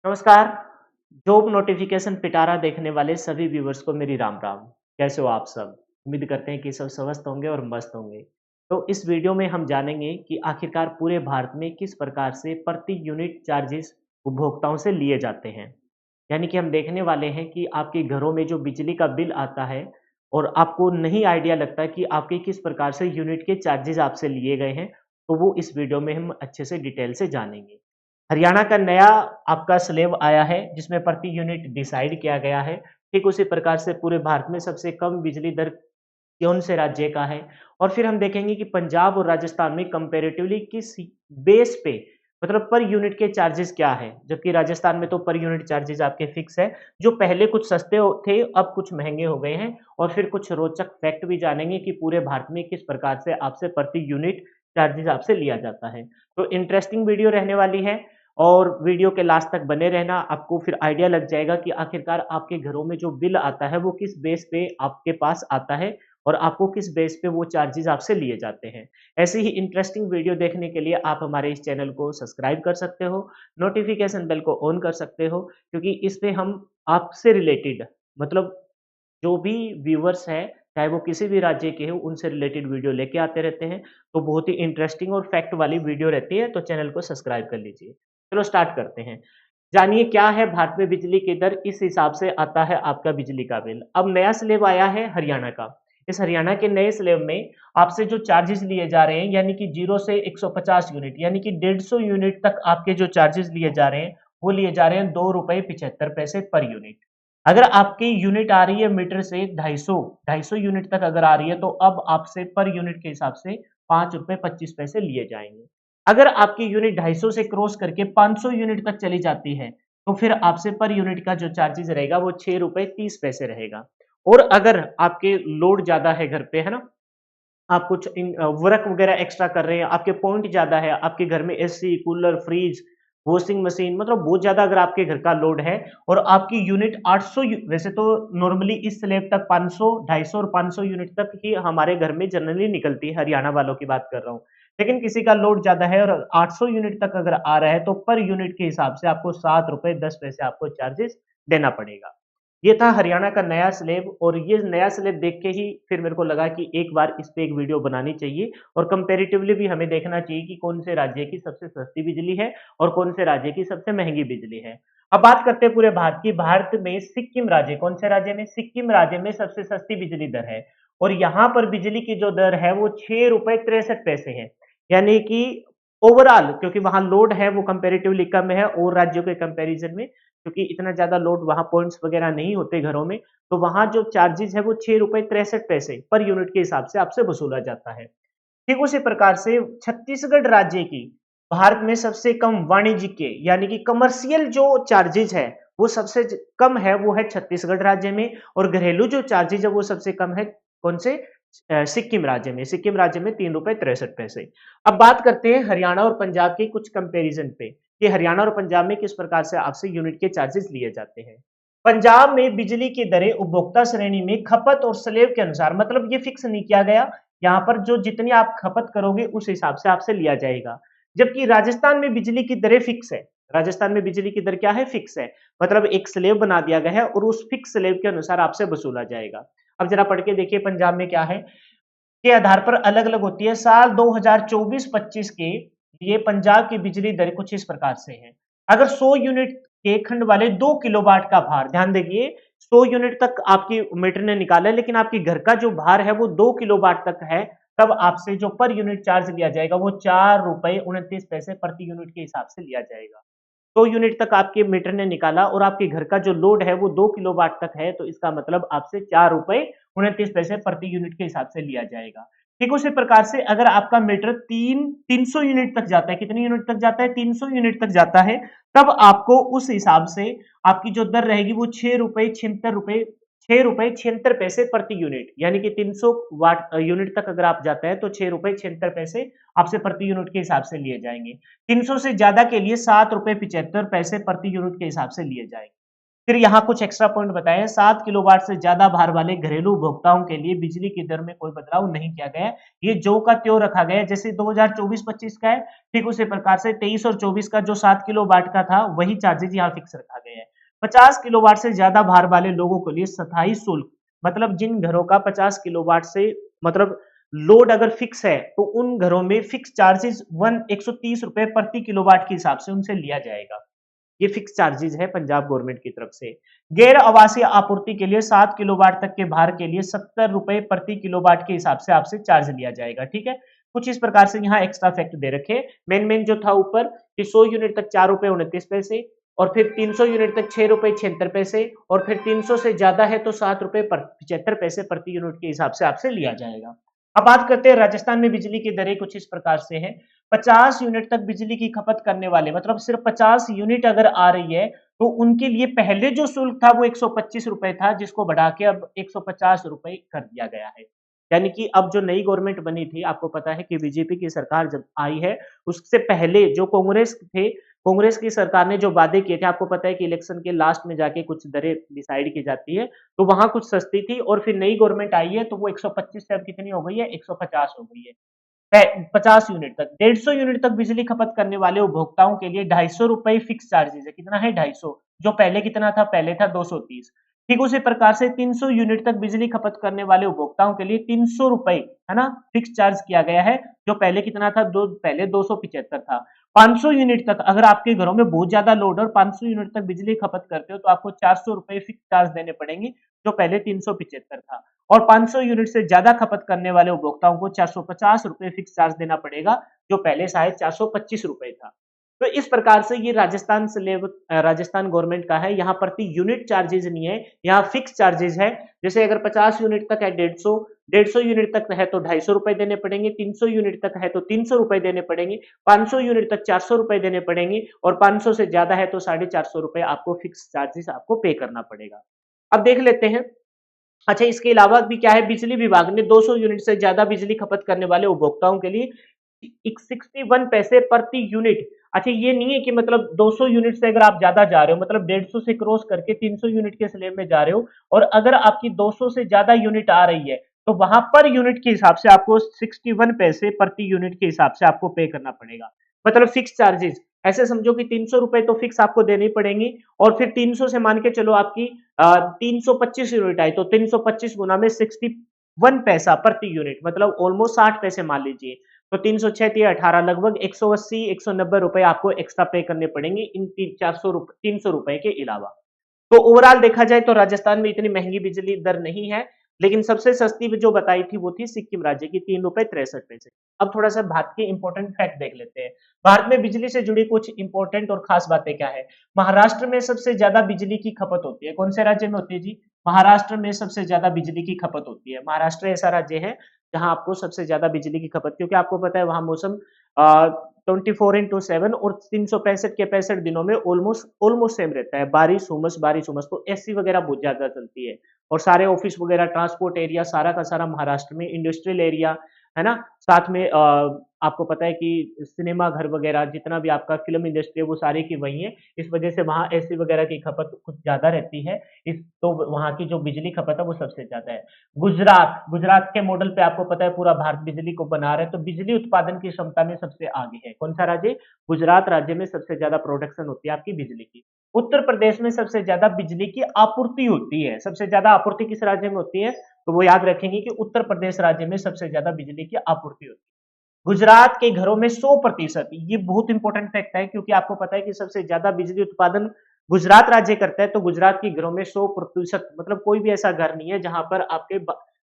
नमस्कार। Job notification पिटारा देखने वाले सभी व्यूवर्स को मेरी राम राम। कैसे हो आप सब? उम्मीद करते हैं कि सब स्वस्थ होंगे और मस्त होंगे। तो इस वीडियो में हम जानेंगे कि आखिरकार पूरे भारत में किस प्रकार से प्रति यूनिट चार्जेस उपभोक्ताओं से लिए जाते हैं। यानी कि हम देखने वाले हैं कि आपके घरों में जो बिजली का बिल आता है और आपको नहीं आइडिया लगता कि आपके किस प्रकार से यूनिट के चार्जेस आपसे लिए गए हैं, तो वो इस वीडियो में हम अच्छे से डिटेल से जानेंगे। हरियाणा का नया आपका स्लैब आया है जिसमें प्रति यूनिट डिसाइड किया गया है। ठीक उसी प्रकार से पूरे भारत में सबसे कम बिजली दर कौन से राज्य का है और फिर हम देखेंगे कि पंजाब और राजस्थान में कंपैरेटिवली किस बेस पे मतलब पर यूनिट के चार्जेस क्या है, जबकि राजस्थान में तो पर यूनिट चार्जेस आपके फिक्स है, जो पहले कुछ सस्ते थे अब कुछ महंगे हो गए हैं। और फिर कुछ रोचक फैक्ट भी जानेंगे कि पूरे भारत में किस प्रकार से आपसे प्रति यूनिट चार्जेस आपसे लिया जाता है। तो इंटरेस्टिंग वीडियो रहने वाली है और वीडियो के लास्ट तक बने रहना, आपको फिर आइडिया लग जाएगा कि आखिरकार आपके घरों में जो बिल आता है वो किस बेस पे आपके पास आता है और आपको किस बेस पे वो चार्जेस आपसे लिए जाते हैं। ऐसी ही इंटरेस्टिंग वीडियो देखने के लिए आप हमारे इस चैनल को सब्सक्राइब कर सकते हो, नोटिफिकेशन बेल को ऑन कर सकते हो, क्योंकि इसपे हम आपसे रिलेटेड मतलब जो भी व्यूअर्स हैं, चाहे वो किसी भी राज्य के हों, उनसे रिलेटेड वीडियो लेके आते रहते हैं। तो बहुत ही इंटरेस्टिंग और फैक्ट वाली वीडियो रहती है, तो चैनल को सब्सक्राइब कर लीजिए। चलो स्टार्ट करते हैं। जानिए क्या है भारत में बिजली की दर, इस हिसाब से आता है आपका बिजली का बिल। अब नया स्लैब आया है हरियाणा का। इस हरियाणा के नए स्लैब में आपसे जो चार्जेस लिए जा रहे हैं, यानी कि 0 से 150 यूनिट यानी कि 150 यूनिट तक आपके जो चार्जेस लिए जा रहे हैं, वो लिए जा रहे हैं ₹2.75 पर यूनिट। अगर आपकी यूनिट आ रही है मीटर से 250 यूनिट तक अगर आ रही है, तो अब आपसे पर यूनिट के हिसाब से ₹5.25 लिए जाएँगे। अगर आपकी यूनिट 250 से क्रॉस करके 500 यूनिट तक चली जाती है, तो फिर आपसे पर यूनिट का जो चार्जेस रहेगा वो ₹6.30 रहेगा। और अगर आपके लोड ज़्यादा है घर पे, है ना? आप कुछ वर्क वगैरह एक्स्ट्रा कर रहे हैं, आपके पॉइंट ज़्यादा है, आपके घर में AC, cooler, fridge, washing machine मतलब बहुत ज़्यादा अगर आपके घर का लोड है और आपकी यूनिट 800 वैसे तो नॉर्मली इस स्लैब तक 500, 250 और 500 यूनिट तक ही हमारे घर में जनरली निकलती है, हरियाणा वालों की बात कर रहा हूँ। लेकिन किसी का लोड ज़्यादा है और 800 यूनिट तक अगर आ रहा है, तो पर यूनिट के हिसाब से आपको ₹7.10 आपको चार्जेस देना पड़ेगा। ये था हरियाणा का नया स्लैब और ये नया स्लैब देख के ही फिर मेरे को लगा कि एक बार इस पे एक वीडियो बनानी चाहिए और कंपैरेटिवली भी हमें देखना चाहिए कि कौन से राज्य की सबसे सस्ती बिजली है और कौन से राज्य की सबसे महंगी बिजली है। अब बात करते हैं पूरे भारत की। भारत में सिक्किम राज्य, कौन से राज्य में? सिक्किम राज्य में सबसे सस्ती बिजली दर है और यहाँ पर बिजली की जो दर है वो ₹6.63 है। यानी कि ओवरऑल क्योंकि वहाँ लोड है वो कंपैरेटिवली कम है और राज्यों के कंपैरिजन में, क्योंकि इतना ज़्यादा लोड वहाँ पॉइंट्स वगैरह नहीं होते घरों में, तो वहाँ जो चार्जेज़ है वो ₹6.63 पर यूनिट के हिसाब से आपसे वसूला जाता है। ठीक उसी प्रकार से छत्तीसगढ़ राज्य की भारत में सबसे कम वाणिज्यिक के यानी कि कमर्शियल जो चार्जेज़ है, वो सबसे कम है वो है छत्तीसगढ़ राज्य में और घरेलू जो चार्जेज़ है वो सबसे कम है कौन से? सिक्किम राज्य में। सिक्किम राज्य में ₹3.63। अब बात करते हैं हरियाणा और पंजाब के कुछ कंपैरिजन पे कि हरियाणा और पंजाब में किस प्रकार से आपसे यूनिट के चार्जेस लिए जाते हैं। पंजाब में बिजली की दरें उपभोक्ता श्रेणी में खपत और स्लैब के अनुसार, मतलब ये फिक्स नहीं किया गया, यहाँ पर जो जितनी आप खपत करोगे उस हिसाब से आपसे लिया जाएगा। जबकि राजस्थान में बिजली की दरें फिक्स है। राजस्थान में बिजली की दर क्या है? फिक्स है। मतलब एक स्लैब बना दिया गया है और उस फिक्स स्लैब के अनुसार आपसे वसूला जाएगा। अब जरा पढ़ के देखिए पंजाब में क्या है, के आधार पर अलग-अलग होती है। साल 2024-25 के लिए पंजाब की बिजली दर कुछ इस प्रकार से है। अगर 100 यूनिट के खंड वाले 2 किलोवाट का भार, ध्यान देखिए 100 यूनिट तक आपकी मीटर ने निकाला है, लेकिन आपके घर का जो भार है वो 2 किलोवाट तक है, तब आपसे जो पर यूनिट चार्ज लिया जाएगा वो ₹4.29 प्रति यूनिट के हिसाब से लिया जाएगा। 2 यूनिट तक आपके मीटर ने निकाला और आपके घर का जो लोड है वो 2 किलोवाट तक है, तो इसका मतलब आपसे ₹4.29 प्रति यूनिट के हिसाब से लिया जाएगा। ठीक उसी प्रकार से अगर आपका मीटर 300 यूनिट तक जाता है, कितनी यूनिट तक जाता है? 300 यूनिट तक जाता है, तब आपको उस हिसाब से आपकी जो दर रहेगी वो ₹6.76 प्रति यूनिट, यानी कि 300 वाट यूनिट तक अगर आप जाते हैं तो ₹6.76 आपसे प्रति यूनिट के हिसाब से लिए जाएंगे। 300 से ज्यादा के लिए ₹7.75 प्रति यूनिट के हिसाब से लिए जाएंगे। फिर यहाँ कुछ एक्स्ट्रा पॉइंट बताए हैं, 7 किलोवाट से ज्यादा भार वाले घरेलू उपभोक्ताओं के लिए बिजली की दर में कोई बदलाव नहीं किया गया है। ये जो का त्यों रखा गया है, जैसे 2024-25 का है, ठीक उसी प्रकार से 23 और 24 का जो 7 किलोवाट का था वही चार्जेज यहाँ फिक्स रखा गया है। 50 किलोवाट से ज्यादा भार वाले लोगों के लिए स्थायी शुल्क, मतलब जिन घरों का 50 किलोवाट से मतलब लोड अगर फिक्स है तो उन घरों में फिक्स चार्जेस 130 रुपए प्रति किलोवाट के हिसाब से उनसे लिया जाएगा। ये फिक्स चार्जेस है पंजाब गवर्नमेंट की तरफ से। गैर आवासीय आपूर्ति के लिए 7 किलोवाट तक के भार के लिए 70 रुपए प्रति किलोवाट के हिसाब से आपसे चार्ज लिया जाएगा, ठीक है। कुछ इस प्रकार से यहाँ एक्स्ट्रा फैक्ट दे रखे। मेन जो था ऊपर कि 100 यूनिट तक 4 रुपए 29 पैसे, और फिर 300 यूनिट तक 6 रुपए 76 पैसे, और फिर 300 से ज्यादा है तो 7 रुपए 75 पैसे प्रति यूनिट के हिसाब से आपसे लिया जाएगा। अब बात करते हैं राजस्थान में बिजली की दरें कुछ इस प्रकार से है। 50 यूनिट तक बिजली की खपत करने वाले, मतलब सिर्फ 50 यूनिट अगर आ रही है तो उनके लिए पहले जो शुल्क था वो 125 रुपए था, जिसको बढ़ा के अब 150 रुपए कर दिया गया है। यानी कि अब जो नई गवर्नमेंट बनी थी, आपको पता है कि बीजेपी की सरकार जब आई है, उससे पहले जो कांग्रेस थे, कांग्रेस की सरकार ने जो वादे किए थे, आपको पता है कि इलेक्शन के लास्ट में जाके कुछ दरें डिसाइड की जाती है, तो वहां कुछ सस्ती थी, और फिर नई गवर्नमेंट आई है तो वो 125 से अब कितनी हो गई है, 150 हो गई है। 50 यूनिट तक, 150 यूनिट तक बिजली खपत करने वाले उपभोक्ताओं के लिए 250 रुपए फिक्स चार्जेस है। कितना है, 250। जो पहले कितना था, पहले था 230। ठीक उसी प्रकार से 300 यूनिट तक बिजली खपत करने वाले उपभोक्ताओं के लिए 300 रुपए, है ना, फिक्स चार्ज किया गया है। जो पहले कितना था, पहले 275 था। 500 यूनिट तक अगर आपके घरों में बहुत ज्यादा लोड और 500 यूनिट तक बिजली खपत करते हो तो आपको 400 रुपए फिक्स चार्ज देने पड़ेंगे, जो पहले 375 था। और 500 यूनिट से ज्यादा खपत करने वाले उपभोक्ताओं को 450 रुपए फिक्स चार्ज देना पड़ेगा, जो पहले शायद 425 रुपए था। तो इस प्रकार से ये राजस्थान गवर्नमेंट का है। यहाँ प्रति यूनिट चार्जेस नहीं है, यहाँ फिक्स चार्जेस है। जैसे अगर 50 यूनिट तक है 150 यूनिट तक है तो 250 रुपए देने पड़ेंगे, 300 यूनिट तक है तो 300 रुपए देने पड़ेंगे, 500 यूनिट तक 400 रुपए देने पड़ेंगे, और 500 से ज्यादा है तो 450 रुपए आपको फिक्स चार्जेस आपको पे करना पड़ेगा। अब देख लेते हैं। अच्छा, इसके अलावा भी क्या है, बिजली विभाग ने 200 यूनिट से ज्यादा बिजली खपत करने वाले उपभोक्ताओं के लिए 61 पैसे प्रति यूनिट। अच्छा, ये नहीं है कि मतलब 200 यूनिट से अगर आप ज्यादा जा रहे हो, मतलब 150 से क्रॉस करके 300 यूनिट के स्लैब में जा रहे हो, और अगर आपकी 200 से ज्यादा यूनिट आ रही है तो वहां पर यूनिट के हिसाब से आपको 61 पैसे प्रति यूनिट के हिसाब से आपको पे करना पड़ेगा। मतलब फिक्स चार्जेस, ऐसे समझो कि 300 रुपए तो फिक्स आपको देने पड़ेंगे, और फिर 300 से मान के चलो आपकी 325 यूनिट आई तो 325 गुना में 61 पैसा प्रति यूनिट, मतलब ऑलमोस्ट 60 पैसे मान लीजिए। तो 306 18, लगभग 180 190 रुपए आपको एक्स्ट्रा पे करने पड़ेंगे इन 300 रुपए के अलावा। तो ओवरऑल देखा जाए तो राजस्थान में इतनी महंगी बिजली दर नहीं है, लेकिन सबसे सस्ती जो बताई थी वो थी सिक्किम राज्य की, 3 रुपए 63 पैसे। अब थोड़ा सा भारत के इंपॉर्टेंट फैक्ट देख लेते हैं। भारत में बिजली से जुड़ी कुछ इंपॉर्टेंट और खास बातें क्या है। महाराष्ट्र में सबसे ज्यादा बिजली की खपत होती है। कौन से राज्य में होती है जी, महाराष्ट्र में सबसे ज्यादा बिजली की खपत होती है। महाराष्ट्र ऐसा राज्य है जहां आपको सबसे ज्यादा बिजली की खपत, क्योंकि आपको पता है वहां मौसम 24/7 और 365 के 65 दिनों में ऑलमोस्ट ऑलमोस्ट सेम रहता है, बारिश उमस, तो एसी वगैरह बहुत ज्यादा चलती है। और सारे ऑफिस वगैरह, ट्रांसपोर्ट एरिया सारा का सारा महाराष्ट्र में, इंडस्ट्रियल एरिया, है ना। साथ में आपको पता है कि सिनेमा घर वगैरह जितना भी आपका फिल्म इंडस्ट्री है वो सारी की वही है। इस वजह से वहाँ एसी वगैरह की खपत कुछ ज्यादा रहती है। इस तो वहाँ की जो बिजली खपत है वो सबसे ज्यादा है। गुजरात के मॉडल पे आपको पता है पूरा भारत बिजली को बना रहा है, तो बिजली उत्पादन की क्षमता में सबसे आगे है। कौन सा राज्य, गुजरात राज्य में सबसे ज्यादा प्रोडक्शन होती है आपकी बिजली की। उत्तर प्रदेश में सबसे ज्यादा बिजली की आपूर्ति होती है। सबसे ज्यादा आपूर्ति किस राज्य में होती है, तो वो याद रखेंगे कि उत्तर प्रदेश राज्य में सबसे ज्यादा बिजली की आपूर्ति होती है। गुजरात के घरों में 100%, ये बहुत इंपॉर्टेंट फैक्ट है, क्योंकि आपको पता है कि सबसे ज्यादा बिजली उत्पादन गुजरात राज्य करता है, तो गुजरात के घरों में 100%, मतलब कोई भी ऐसा घर नहीं है जहां पर आपके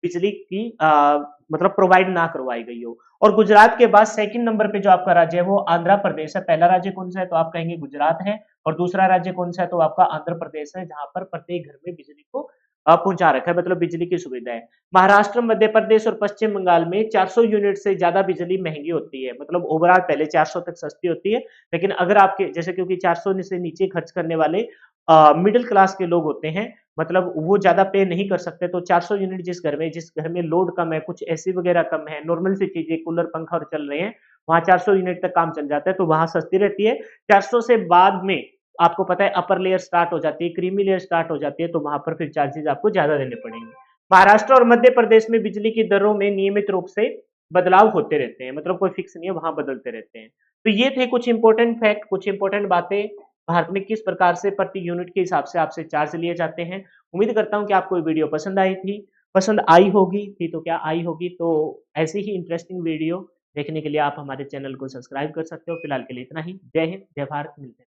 बिजली की मतलब प्रोवाइड ना करवाई गई हो। और गुजरात के बाद सेकंड नंबर पे जो आपका राज्य है वो आंध्र प्रदेश है। पहला राज्य कौन सा है, तो आप कहेंगे गुजरात है, और दूसरा राज्य कौन सा है, तो आपका आंध्र प्रदेश है, जहां पर प्रत्येक घर में बिजली को पहुंचा रखा है, मतलब बिजली की सुविधा है। महाराष्ट्र, मध्य प्रदेश और पश्चिम बंगाल में 400 यूनिट से ज्यादा बिजली महंगी होती है। मतलब ओवरऑल पहले 400 तक सस्ती होती है, लेकिन अगर आपके जैसे, क्योंकि 400 से नीचे खर्च करने वाले मिडिल क्लास के लोग होते हैं, मतलब वो ज्यादा पे नहीं कर सकते, तो 400 यूनिट जिस घर में लोड कम है, कुछ एसी वगैरह कम है, नॉर्मल सी चीजें कूलर पंखा और चल रहे हैं, वहां 400 यूनिट तक काम चल जाता है, तो वहां सस्ती रहती है। 400 से बाद में आपको पता है अपर लेयर स्टार्ट हो जाती है, क्रीमी लेयर स्टार्ट हो जाती है, तो वहाँ पर फिर चार्जेज़ आपको ज़्यादा देने पड़ेंगे। महाराष्ट्र और मध्य प्रदेश में बिजली की दरों में नियमित रूप से बदलाव होते रहते हैं, मतलब कोई फिक्स नहीं है, वहाँ बदलते रहते हैं। तो ये थे कुछ इम्पोर्टेंट फैक्ट, कुछ इम्पोर्टेंट बातें, भारत में किस प्रकार से प्रति यूनिट के हिसाब से आपसे चार्ज लिए जाते हैं। उम्मीद करता हूँ कि आपको ये वीडियो पसंद आई थी, पसंद आई होगी, थी तो क्या आई होगी, तो ऐसी ही इंटरेस्टिंग वीडियो देखने के लिए आप हमारे चैनल को सब्सक्राइब कर सकते हो। फिलहाल के लिए इतना ही। जय हिंद, जय भारत, मिलते हैं।